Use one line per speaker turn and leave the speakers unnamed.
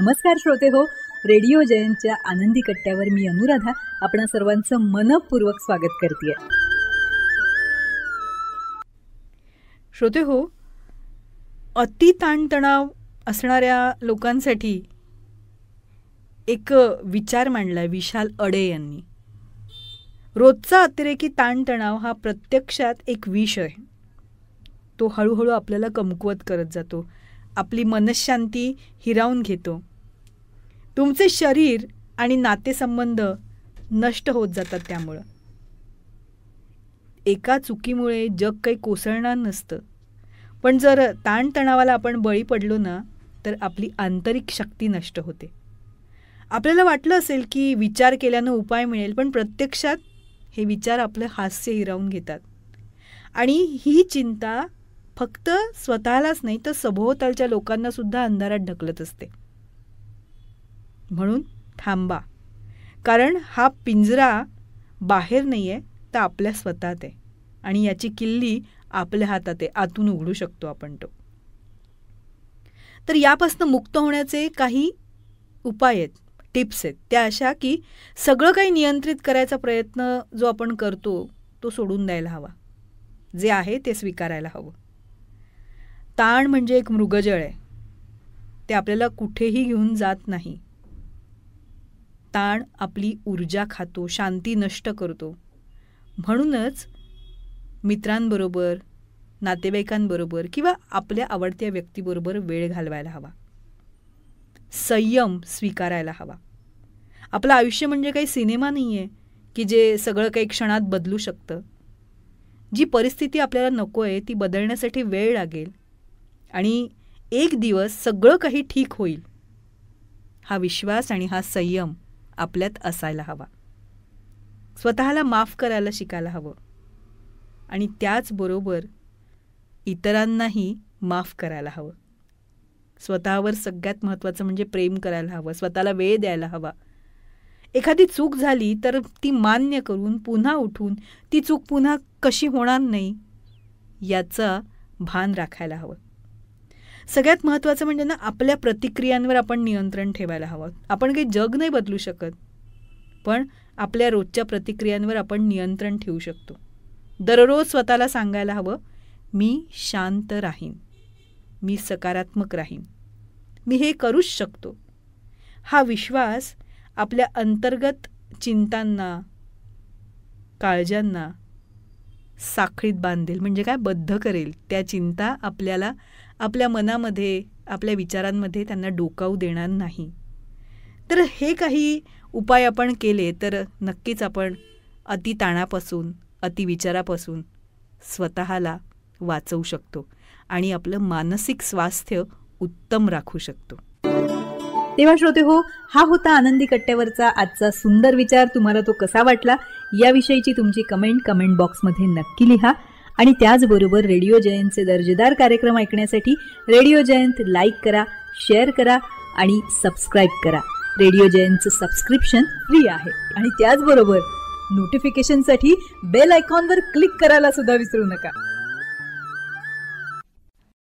नमस्कार श्रोते हो, रेडिओ जयंतच्या आनंदी कट्ट्यावर मी अनुराधा आपणा सर्वांचं मनपूर्वक स्वागत करते.
श्रोते हो, अति ताणतणाव असणाऱ्या लोकांसाठी एक विचार मांडला विशाल अडे यांनी. रोजचा अतिरेकी ताणतणाव हा प्रत्यक्षात एक विष आहे. तो हळूहळू आपल्याला कमकुवत करत जातो, आपली मनःशांती हिरावून घेतो. तुमचे शरीर आणि नातेसंबंध नष्ट होत जातात. त्यामुळं एका चुकीमुळे जग काही कोसळणार नसतं, पण जर ताणतणावाला आपण बळी पडलो ना तर आपली आंतरिक शक्ती नष्ट होते. आपल्याला वाटलं असेल की विचार केल्यानं उपाय मिळेल, पण प्रत्यक्षात हे विचार आपलं हास्य हिरावून घेतात. आणि ही चिंता फक्त स्वतःलाच नाही तर सभोवतालच्या लोकांना सुद्धा अंधारात ढकलत असते. म्हणून थांबा, कारण हा पिंजरा बाहेर नाही आहे तर आपल्या स्वतःत आहे आणि याची किल्ली आपल्या हातात आहे. आतून उघडू शकतो आपण तो. तर यापासून मुक्त होण्याचे काही उपाय आहेत, टिप्स आहेत. त्या अशा की सगळं काही नियंत्रित करायचा प्रयत्न जो आपण करतो तो सोडून द्यायला हवा. जे आहे ते स्वीकारायला हवं. ताण म्हणजे एक मृगजळ आहे, ते आपल्याला कुठेही घेऊन जात नाही. ताण आपली ऊर्जा खातो, शांती नष्ट करतो. म्हणूनच मित्रांबरोबर, नातेवाईकांबरोबर किंवा आपल्या आवडत्या व्यक्तीबरोबर वेळ घालवायला हवा. संयम स्वीकारायला हवा. आपलं आयुष्य म्हणजे काही सिनेमा नाही आहे की जे सगळं काही क्षणात बदलू शकतं. जी परिस्थिती आपल्याला नको आहे ती बदलण्यासाठी वेळ लागेल आणि एक दिवस सगळं काही ठीक होईल. हा विश्वास आणि हा संयम आपल्यात असायला हवा. स्वतःला माफ करायला शिकायला हवं आणि त्याचबरोबर इतरांनाही माफ करायला हवं. स्वतःवर सगळ्यात महत्त्वाचं म्हणजे प्रेम करायला हवं, स्वतःला वेळ द्यायला हवा. एखादी चूक झाली तर ती मान्य करून पुन्हा उठून ती चूक पुन्हा कशी होणार नाही याचा भान राखायला हवं. सगळ्यात महत्त्वाचं म्हणजे ना, आपल्या प्रतिक्रियांवर आपण नियंत्रण ठेवायला हवं. आपण काही जग नाही बदलू शकत, पण आपल्या रोजच्या प्रतिक्रियांवर आपण नियंत्रण ठेवू शकतो. दररोज स्वतःला सांगायला हवं, मी शांत राहीन, मी सकारात्मक राहीन, मी हे करूच शकतो. हा विश्वास आपल्या अंतर्गत चिंतांना, काळजांना साखळीत बांधेल. म्हणजे काय, बद्ध करेल. त्या चिंता आपल्याला आपल्या मनामध्ये, आपल्या विचारांमध्ये त्यांना डोकावू देणार नाही. तर हे काही उपाय आपण केले तर नक्कीच आपण अतिताणापासून, अतिविचारापासून स्वतःला वाचवू शकतो आणि आपलं मानसिक स्वास्थ्य उत्तम राखू शकतो.
तेव्हा श्रोते हो, हा होता आनंदी कट्ट्यावरचा आजचा सुंदर विचार. तुम्हाला तो कसा वाटला याविषयीची तुमची कमेंट बॉक्समध्ये नक्की लिहा. आणि त्याचबरोबर रेडिओ जयंतचे दर्जेदार कार्यक्रम ऐकण्यासाठी रेडिओ जयंत लाईक करा, शेअर करा आणि सबस्क्राईब करा. रेडिओ जयंतचं सबस्क्रिप्शन फ्री आहे आणि त्याचबरोबर नोटिफिकेशनसाठी बेल आयकॉनवर क्लिक करायला सुद्धा विसरू नका.